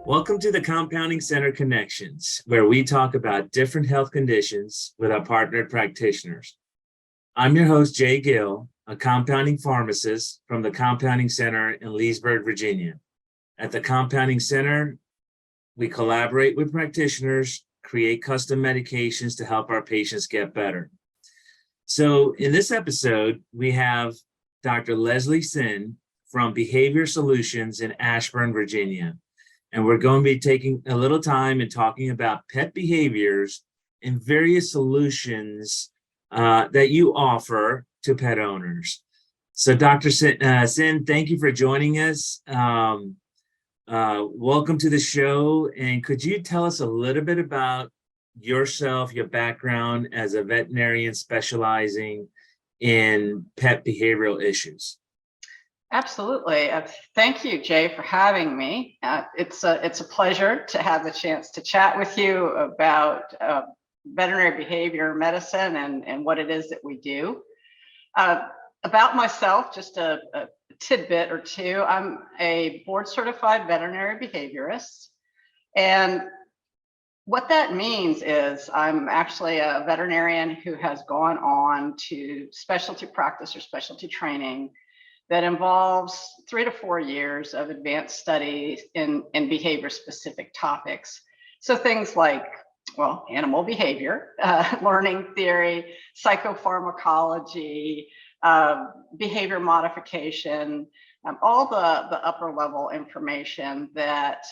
Welcome to the Compounding Center Connections, where we talk about different health conditions with our partner practitioners. I'm your host, Jay Gill, a compounding pharmacist from the Compounding Center in Leesburg, Virginia. At the Compounding Center, we collaborate with practitioners, create custom medications to help our patients get better. So in this episode, we have Dr. Leslie Sinn from Behavior Solutions in Ashburn, Virginia. And we're going to be taking a little time and talking about pet behaviors and various solutions that you offer to pet owners. So Dr. Sinn, thank you for joining us. Welcome to the show. And could you tell us a little bit about yourself, your background as a veterinarian specializing in pet behavioral issues? Absolutely. Thank you, Jay, for having me. It's a pleasure to have the chance to chat with you about veterinary behavior medicine and what it is that we do. About myself, just a tidbit or two. I'm a board certified veterinary behaviorist. And what that means is I'm actually a veterinarian who has gone on to specialty practice or specialty training that involves 3 to 4 years of advanced studies in behavior-specific topics. So things like, well, animal behavior, learning theory, psychopharmacology, behavior modification, all the upper level information that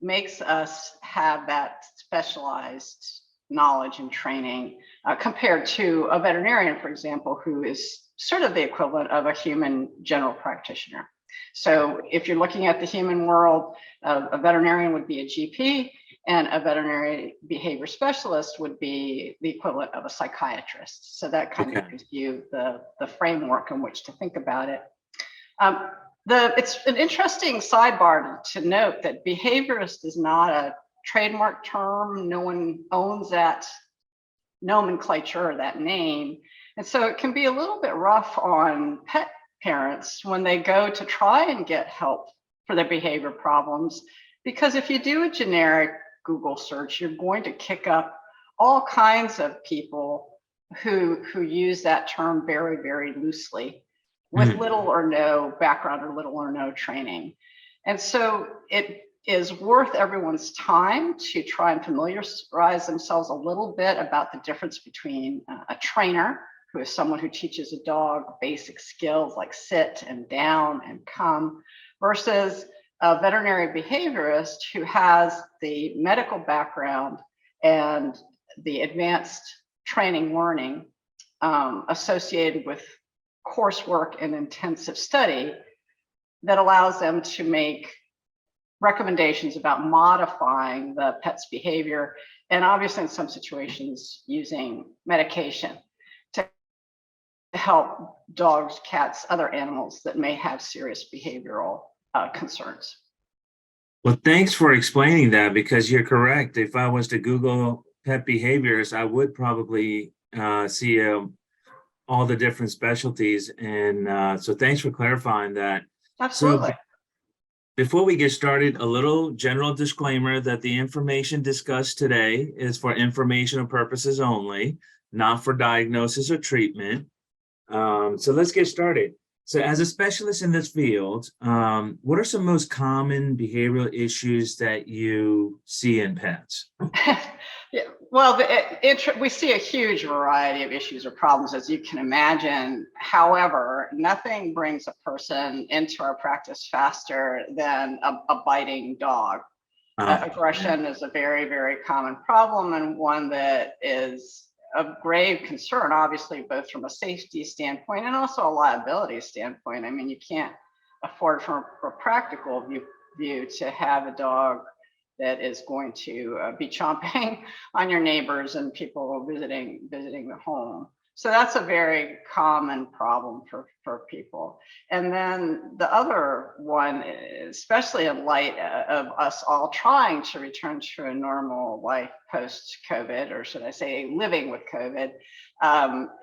makes us have that specialized knowledge and training compared to a veterinarian, for example, who is sort of the equivalent of a human general practitioner. So if you're looking at the human world, a veterinarian would be a GP, and a veterinary behavior specialist would be the equivalent of a psychiatrist. So that kind of gives you the framework in which to think about it. It's an interesting sidebar to note that behaviorist is not a trademark term. No one owns that nomenclature or that name. And so it can be a little bit rough on pet parents when they go to try and get help for their behavior problems, because if you do a generic Google search, you're going to kick up all kinds of people who use that term very, very loosely with little or no background or little or no training. And so it is worth everyone's time to try and familiarize themselves a little bit about the difference between a trainer, who is someone who teaches a dog basic skills like sit and down and come, versus a veterinary behaviorist who has the medical background and the advanced training learning associated with coursework and intensive study that allows them to make recommendations about modifying the pet's behavior, and obviously in some situations using medication to help dogs, cats, other animals that may have serious behavioral concerns. Well, thanks for explaining that, because you're correct. If I was to Google pet behaviors, I would probably see all the different specialties. And so thanks for clarifying that. Absolutely. So before we get started, a little general disclaimer that the information discussed today is for informational purposes only, not for diagnosis or treatment. So let's get started. So as a specialist in this field, what are some most common behavioral issues that you see in pets? Yeah, well, we see a huge variety of issues or problems, as you can imagine. However, nothing brings a person into our practice faster than a biting dog. Aggression is a very, very common problem, and one that is of grave concern, obviously, both from a safety standpoint and also a liability standpoint. I mean, you can't afford from a practical view to have a dog that is going to be chomping on your neighbors and people visiting the home. So that's a very common problem for people. And then the other one, especially in light of us all trying to return to a normal life post-COVID, or should I say living with COVID,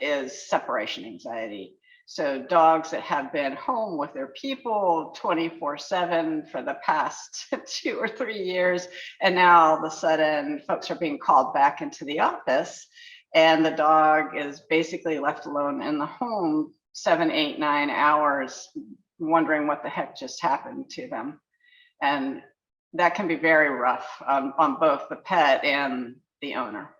is separation anxiety. So dogs that have been home with their people 24/7 for the past 2 or 3 years, and now all of a sudden folks are being called back into the office, and the dog is basically left alone in the home 7, 8, 9 hours, wondering what the heck just happened to them. And that can be very rough on both the pet and the owner.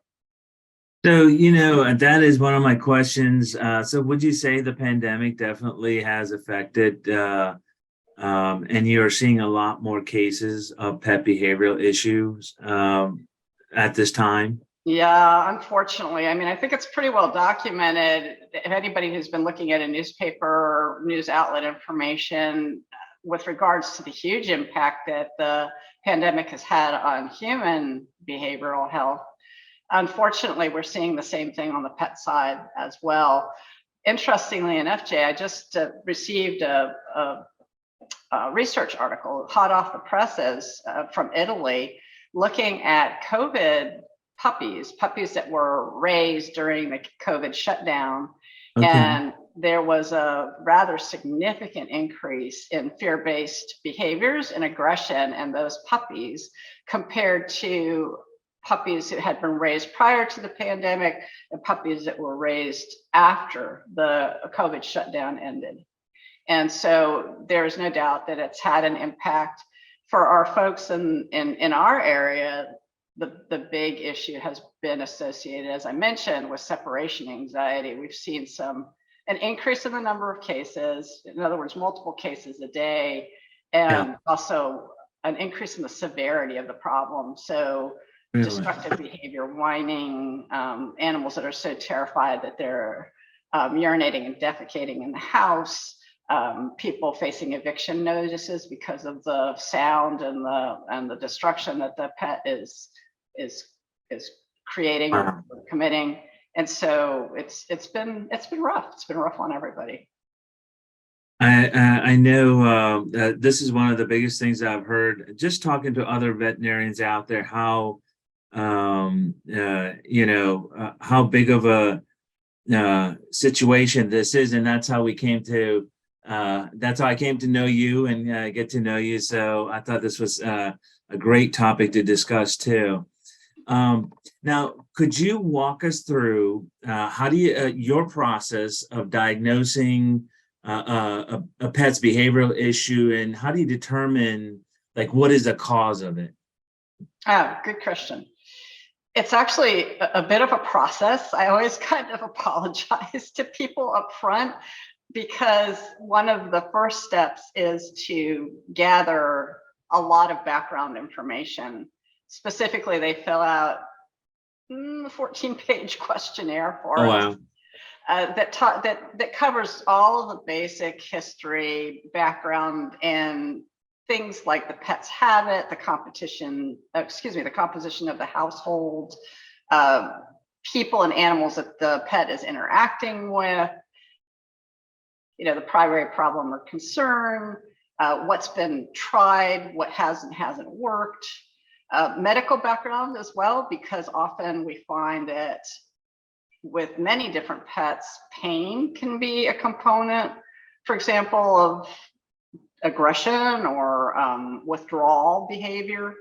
So, and that is one of my questions. So would you say the pandemic definitely has affected, and you're seeing a lot more cases of pet behavioral issues at this time? Yeah, unfortunately. I mean, I think it's pretty well documented. If anybody who's been looking at a newspaper or news outlet information with regards to the huge impact that the pandemic has had on human behavioral health, unfortunately, we're seeing the same thing on the pet side as well. Interestingly enough, Jay, I just received a research article hot off the presses from Italy looking at COVID puppies that were raised during the COVID shutdown. Okay. And there was a rather significant increase in fear-based behaviors and aggression in those puppies compared to puppies that had been raised prior to the pandemic and puppies that were raised after the COVID shutdown ended. And so there's no doubt that it's had an impact for our folks in our area. The big issue has been associated, as I mentioned, with separation anxiety. We've seen an increase in the number of cases, in other words, multiple cases a day, and also an increase in the severity of the problem. So Really? Destructive behavior, whining, animals that are so terrified that they're urinating and defecating in the house, people facing eviction notices because of the sound and the destruction that the pet is creating or committing. And so it's been rough. It's been rough on everybody. I know this is one of the biggest things I've heard just talking to other veterinarians out there, how how big of a situation this is, and that's how I came to know you and get to know you. So I thought this was a great topic to discuss too. Now, could you walk us through how do you your process of diagnosing a pet's behavioral issue, and how do you determine what is the cause of it? Oh, good question. It's actually a bit of a process. I always kind of apologize to people up front because one of the first steps is to gather a lot of background information. Specifically, they fill out a 14-page questionnaire for us. Wow. That covers all of the basic history, background, and things like the pet's habit, the composition of the household, people and animals that the pet is interacting with, the primary problem or concern, what's been tried, what hasn't worked, medical background as well, because often we find that with many different pets, pain can be a component, for example, of aggression or withdrawal behavior.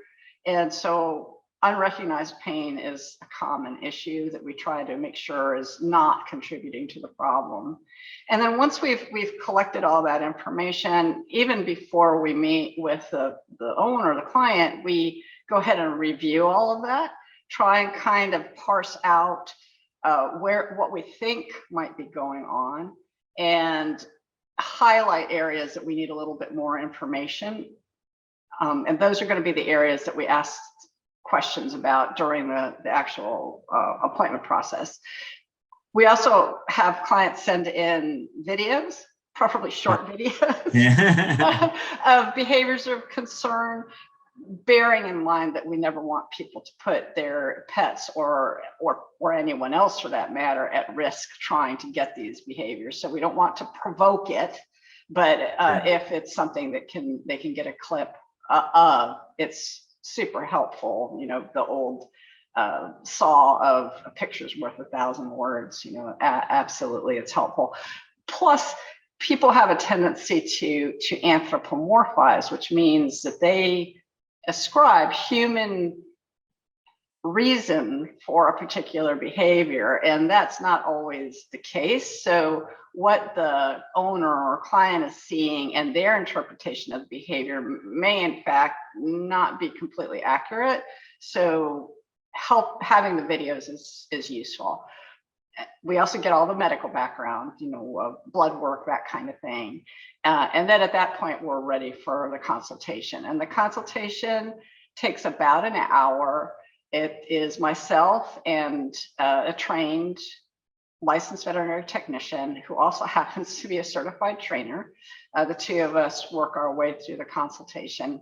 And so unrecognized pain is a common issue that we try to make sure is not contributing to the problem. And then once we've collected all that information, even before we meet with the owner, the client, we go ahead and review all of that, try and kind of parse out what we think might be going on, and highlight areas that we need a little bit more information. And those are going to be the areas that we ask questions about during the actual appointment process. We also have clients send in videos, preferably short videos of behaviors of concern, bearing in mind that we never want people to put their pets or anyone else for that matter at risk trying to get these behaviors. So we don't want to provoke it, but if it's something that they can get a clip of, it's super helpful. The old saw of a picture's worth 1,000 words. Absolutely, it's helpful. Plus, people have a tendency to anthropomorphize, which means that they ascribe human reason for a particular behavior, and that's not always the case. So what the owner or client is seeing and their interpretation of the behavior may in fact not be completely accurate. So having the videos is useful. We also get all the medical background, blood work, that kind of thing. And then at that point, we're ready for the consultation. And the consultation takes about an hour. It is myself and a trained licensed veterinary technician who also happens to be a certified trainer. The two of us work our way through the consultation.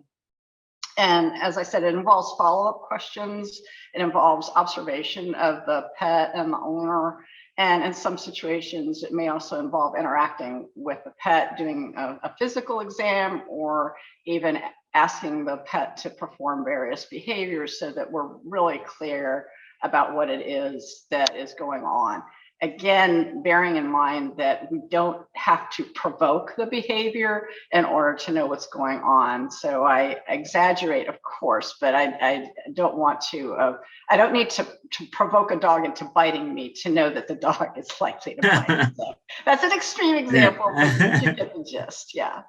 And as I said, it involves follow-up questions. It involves observation of the pet and the owner. And in some situations, it may also involve interacting with the pet, doing a physical exam, or even asking the pet to perform various behaviors so that we're really clear about what it is that is going on. Again, bearing in mind that we don't have to provoke the behavior in order to know what's going on. So I exaggerate, of course, but I don't want to, I don't need to provoke a dog into biting me to know that the dog is likely to bite. So that's an extreme example, but you get the gist, yeah.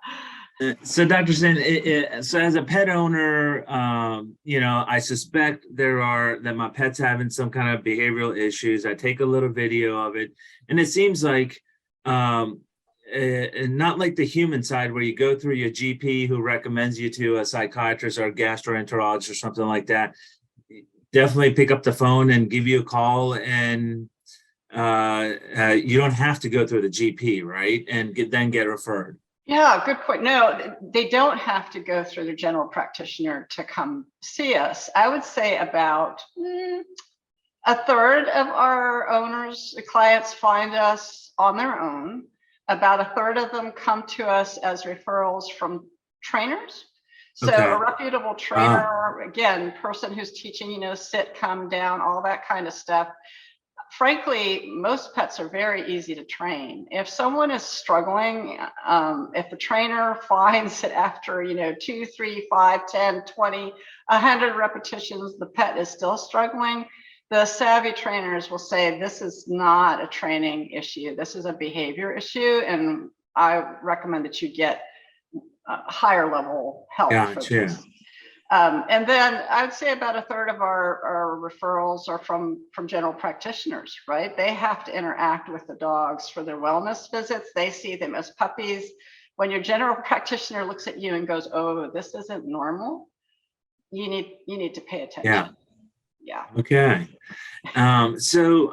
So Dr. Sinn, so as a pet owner, I suspect that my pet's having some kind of behavioral issues. I take a little video of it, and it seems like not like the human side where you go through your GP who recommends you to a psychiatrist or a gastroenterologist or something like that. Definitely pick up the phone and give you a call, and you don't have to go through the GP, right? And then get referred. Yeah, good point. No, they don't have to go through their general practitioner to come see us. I would say about a third of our owners, the clients, find us on their own. About a third of them come to us as referrals from trainers. So Okay. A reputable trainer, again, person who's teaching, sit, come down, all that kind of stuff. Frankly, most pets are very easy to train. If someone is struggling, if the trainer finds that after 2, 3, 5, 10, 20, 100 repetitions, the pet is still struggling, the savvy trainers will say, this is not a training issue, this is a behavior issue, and I recommend that you get higher level help for this. And then I'd say about a third of our referrals are from general practitioners, right? They have to interact with the dogs for their wellness visits. They see them as puppies. When your general practitioner looks at you and goes, oh, this isn't normal, you need to pay attention. Yeah. Okay. So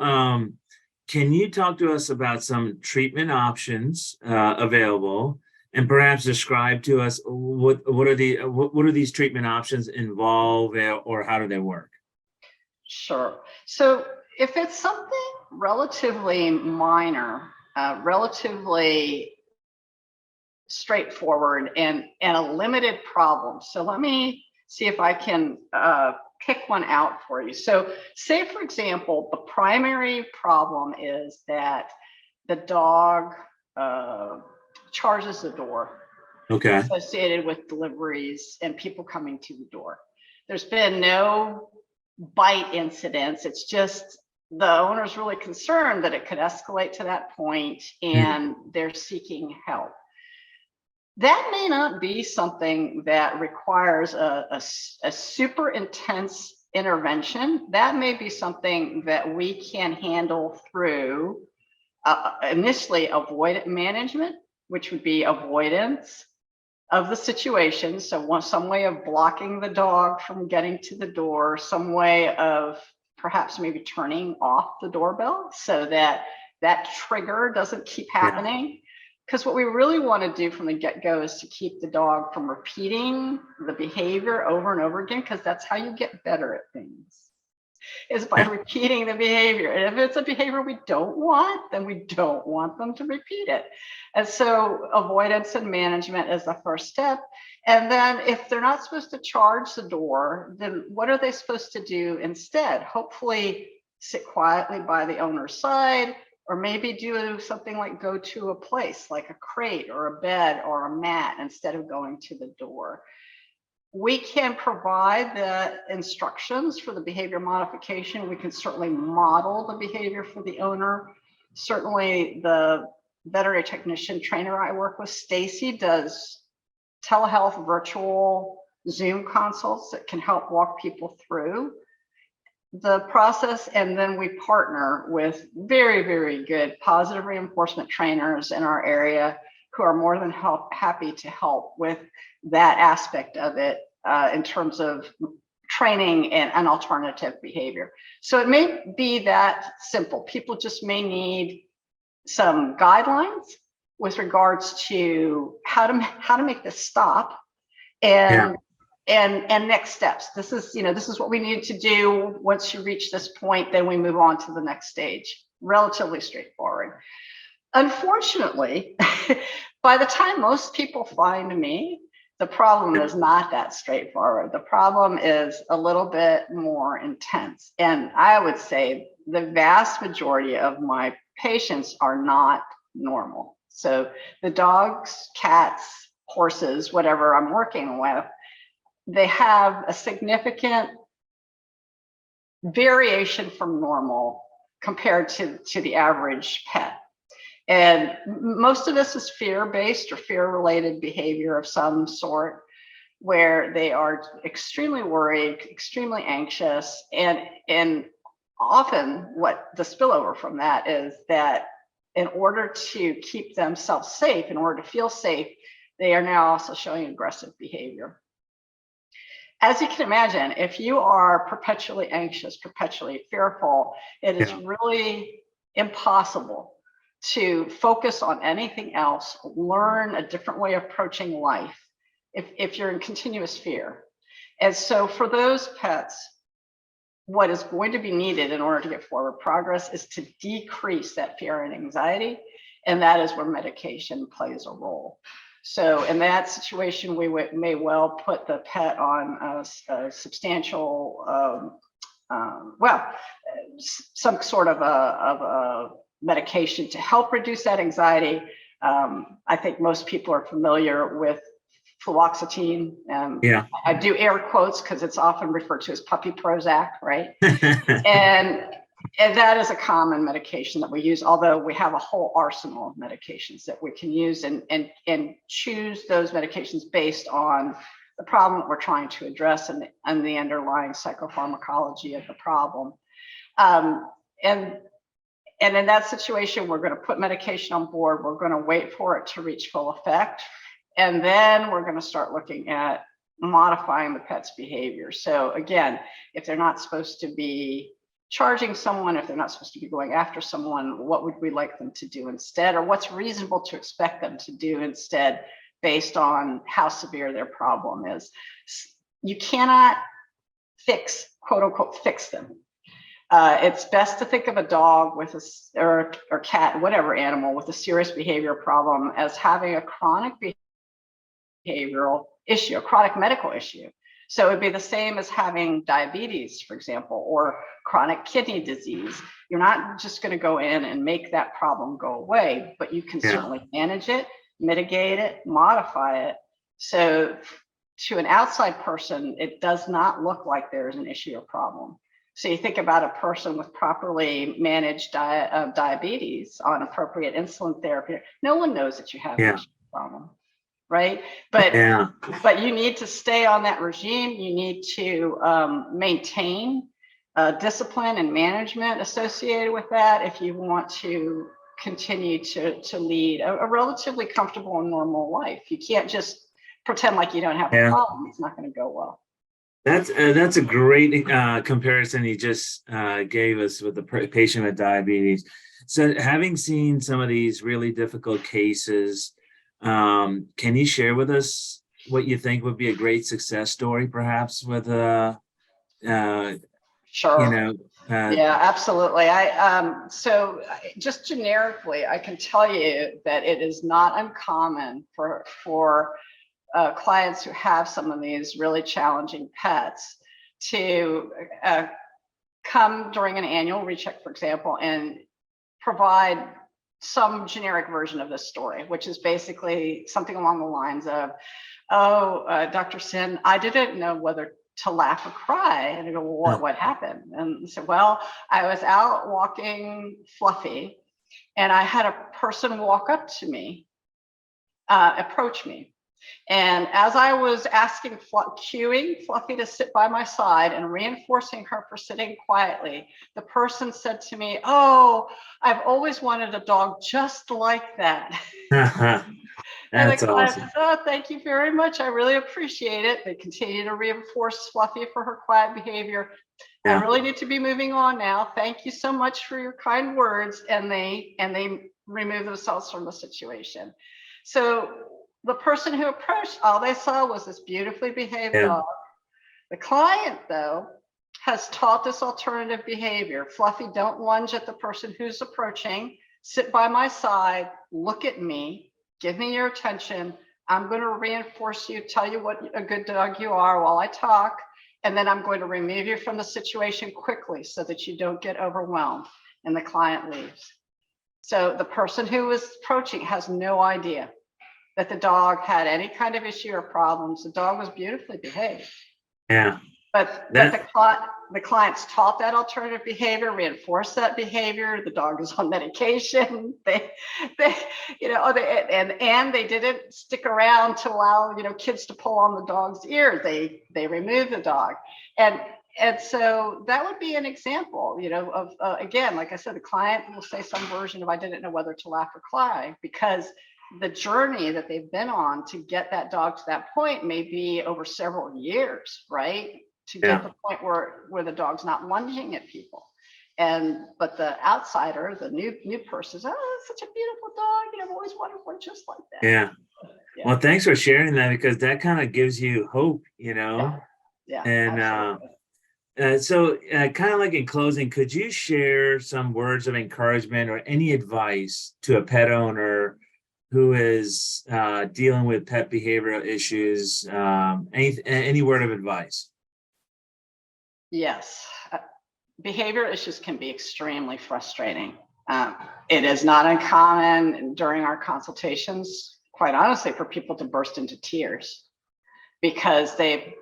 can you talk to us about some treatment options available? And perhaps describe to us what do these treatment options involve, or how do they work? Sure. So if it's something relatively minor, relatively straightforward, and a limited problem. So let me see if I can pick one out for you. So say, for example, the primary problem is that the dog charges the door. Okay. Associated with deliveries and people coming to the door. There's been no bite incidents. It's just the owner's really concerned that it could escalate to that point, and they're seeking help. That may not be something that requires a super intense intervention. That may be something that we can handle through initially avoidant management, which would be avoidance of the situation. So some way of blocking the dog from getting to the door, some way of perhaps maybe turning off the doorbell so that trigger doesn't keep happening. Because what we really want to do from the get-go is to keep the dog from repeating the behavior over and over again, because that's how you get better at things, is by repeating the behavior. And if it's a behavior we don't want, then we don't want them to repeat it. And so avoidance and management is the first step. And then if they're not supposed to charge the door, then what are they supposed to do instead? Hopefully sit quietly by the owner's side, or maybe do something like go to a place like a crate or a bed or a mat instead of going to the door. We can provide the instructions for the behavior modification. We can certainly model the behavior for the owner. Certainly the veterinary technician trainer I work with, Stacy, does telehealth virtual Zoom consults that can help walk people through the process. And then we partner with very, very good positive reinforcement trainers in our area who are more than happy to help with that aspect of it in terms of training and an alternative behavior. So it may be that simple. People just may need some guidelines with regards to how to make this stop and next steps. This is what we need to do. Once you reach this point, then we move on to the next stage. Relatively straightforward. Unfortunately, by the time most people find me, the problem is not that straightforward. The problem is a little bit more intense. And I would say the vast majority of my patients are not normal. So the dogs, cats, horses, whatever I'm working with, they have a significant variation from normal compared to the average pet. And most of this is fear-based or fear-related behavior of some sort, where they are extremely worried, extremely anxious, and often what the spillover from that is that in order to keep themselves safe, in order to feel safe, they are now also showing aggressive behavior. As you can imagine, if you are perpetually anxious, perpetually fearful, it is really impossible to focus on anything else, learn a different way of approaching life if you're in continuous fear. And so for those pets, what is going to be needed in order to get forward progress is to decrease that fear and anxiety. And that is where medication plays a role. So in that situation, we may well put the pet on a substantial, some sort of a medication to help reduce that anxiety. I think most people are familiar with fluoxetine. I do air quotes because it's often referred to as puppy Prozac, right? And that is a common medication that we use, although we have a whole arsenal of medications that we can use and choose those medications based on the problem that we're trying to address and the underlying psychopharmacology of the problem. And in that situation, we're going to put medication on board. We're going to wait for it to reach full effect. And then we're going to start looking at modifying the pet's behavior. So again, if they're not supposed to be charging someone, if they're not supposed to be going after someone, what would we like them to do instead? Or what's reasonable to expect them to do instead based on how severe their problem is? You cannot fix, quote unquote, fix them. It's best to think of a dog with or cat, whatever animal with a serious behavior problem as having a chronic behavioral issue, a chronic medical issue. So it'd be the same as having diabetes, for example, or chronic kidney disease. You're not just going to go in and make that problem go away, but you can certainly manage it, mitigate it, modify it. So to an outside person, it does not look like there's an issue or problem. So you think about a person with properly managed diabetes on appropriate insulin therapy, no one knows that you have an issue or problem. Right. But you need to stay on that regime. You need to maintain discipline and management associated with that if you want to continue to lead a relatively comfortable and normal life. You can't just pretend like you don't have a problem. It's not going to go well. That's a great comparison you just gave us with the patient with diabetes. So having seen some of these really difficult cases, can you share with us what you think would be a great success story, perhaps with Sure. Yeah, absolutely. So just generically, I can tell you that it is not uncommon for clients who have some of these really challenging pets to come during an annual recheck, for example, and provide some generic version of this story, which is basically something along the lines of, Dr. Sinn, I didn't know whether to laugh or cry. And I go, well, what happened? And I said, well, I was out walking Fluffy, and I had a person walk up to me, approach me. And as I was cueing Fluffy to sit by my side and reinforcing her for sitting quietly, the person said to me, oh, I've always wanted a dog just like that. And the That's client awesome. says, oh, thank you very much. I really appreciate it. They continue to reinforce Fluffy for her quiet behavior. I Yeah. really need to be moving on now. Thank you so much for your kind words. And they remove themselves from the situation. So the person who approached, all they saw was this beautifully behaved Yeah. dog. The client, though, has taught this alternative behavior. Fluffy, don't lunge at the person who's approaching. Sit by my side, look at me, give me your attention. I'm going to reinforce you, tell you what a good dog you are while I talk, and then I'm going to remove you from the situation quickly so that you don't get overwhelmed. And the client leaves. So the person who was approaching has no idea that the dog had any kind of issue or problems. The dog was beautifully behaved. Yeah. But the clients taught that alternative behavior, reinforced that behavior. The dog is on medication. They didn't stick around to allow kids to pull on the dog's ear. They removed the dog, and so that would be an example, of again, like I said, the client will say some version of I didn't know whether to laugh or cry, because the journey that they've been on to get that dog to that point may be over several years, right? To get the point where the dog's not lunging at people. But the outsider, the new person, says, oh, it's such a beautiful dog. I've always wanted one just like that. Yeah. Well, thanks for sharing that, because that kind of gives you hope, Yeah. And so kind of like in closing, could you share some words of encouragement or any advice to a pet owner who is dealing with pet behavioral issues? Any word of advice? Yes. Behavioral issues can be extremely frustrating. It is not uncommon during our consultations, quite honestly, for people to burst into tears because they've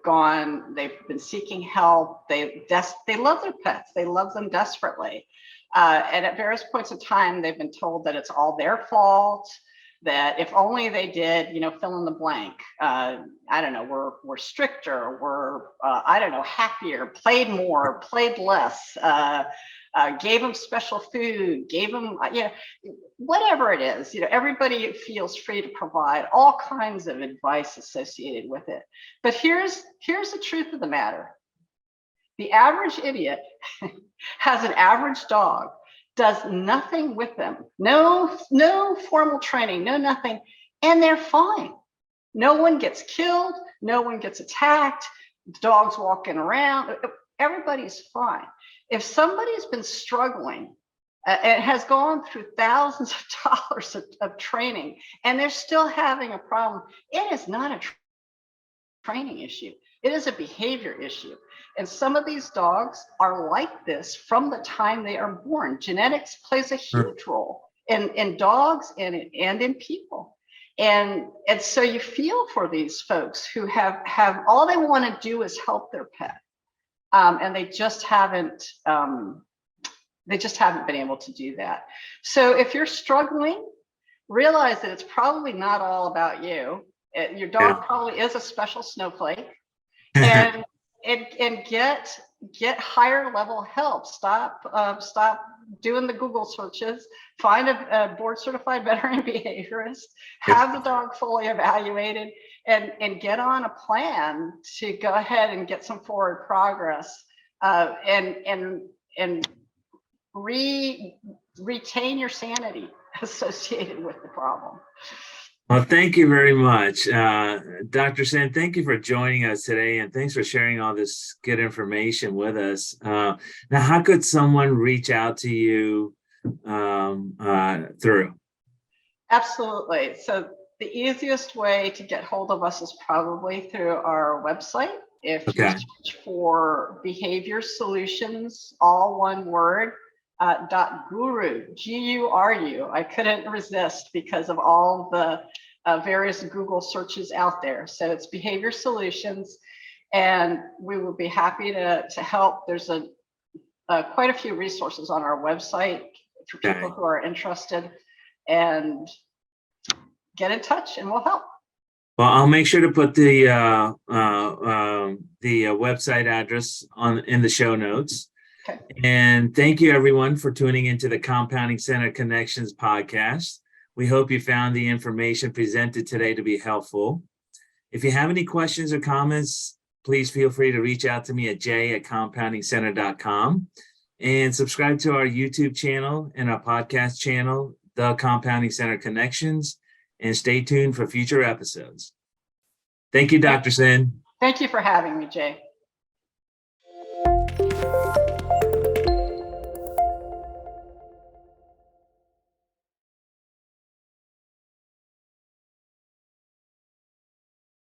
been seeking help. They love their pets. They love them desperately. And at various points in time, they've been told that it's all their fault, that if only they did, fill in the blank. I don't know, we're stricter, we're, happier, played more, played less, gave them special food, gave them, whatever it is, everybody feels free to provide all kinds of advice associated with it. But here's the truth of the matter. The average idiot has an average dog, does nothing with them, no formal training, no nothing, and they're fine. No one gets killed, no one gets attacked, dogs walking around, everybody's fine. If somebody's been struggling and has gone through thousands of dollars of training and they're still having a problem, it is not a training issue. It is a behavior issue. And some of these dogs are like this from the time they are born. Genetics plays a huge role in dogs and in people. And so you feel for these folks who have all they want to do is help their pet. And they just haven't been able to do that. So if you're struggling, realize that it's probably not all about you. Your dog probably is a special snowflake. And get higher level help. Stop doing the Google searches. Find a board certified veterinary behaviorist. Have the dog fully evaluated, and get on a plan to go ahead and get some forward progress. And retain your sanity associated with the problem. Well, thank you very much. Dr. Sinn, thank you for joining us today, and thanks for sharing all this good information with us. Now, how could someone reach out to you through? Absolutely. So the easiest way to get hold of us is probably through our website. If you search for Behavior Solutions, all one word, .guru, Guru. I couldn't resist because of all the various Google searches out there. So it's behavior solutions, and we will be happy to help. There's quite a few resources on our website for people who are interested, and get in touch and we'll help. Well, I'll make sure to put the website address in the show notes. Okay. And thank you everyone for tuning into the Compounding Center Connections podcast. We hope you found the information presented today to be helpful. If you have any questions or comments, please feel free to reach out to me at j@compoundingcenter.com, and subscribe to our YouTube channel and our podcast channel, The Compounding Center Connections, and stay tuned for future episodes. Thank you, Dr. Sinn. Thank you for having me, Jay.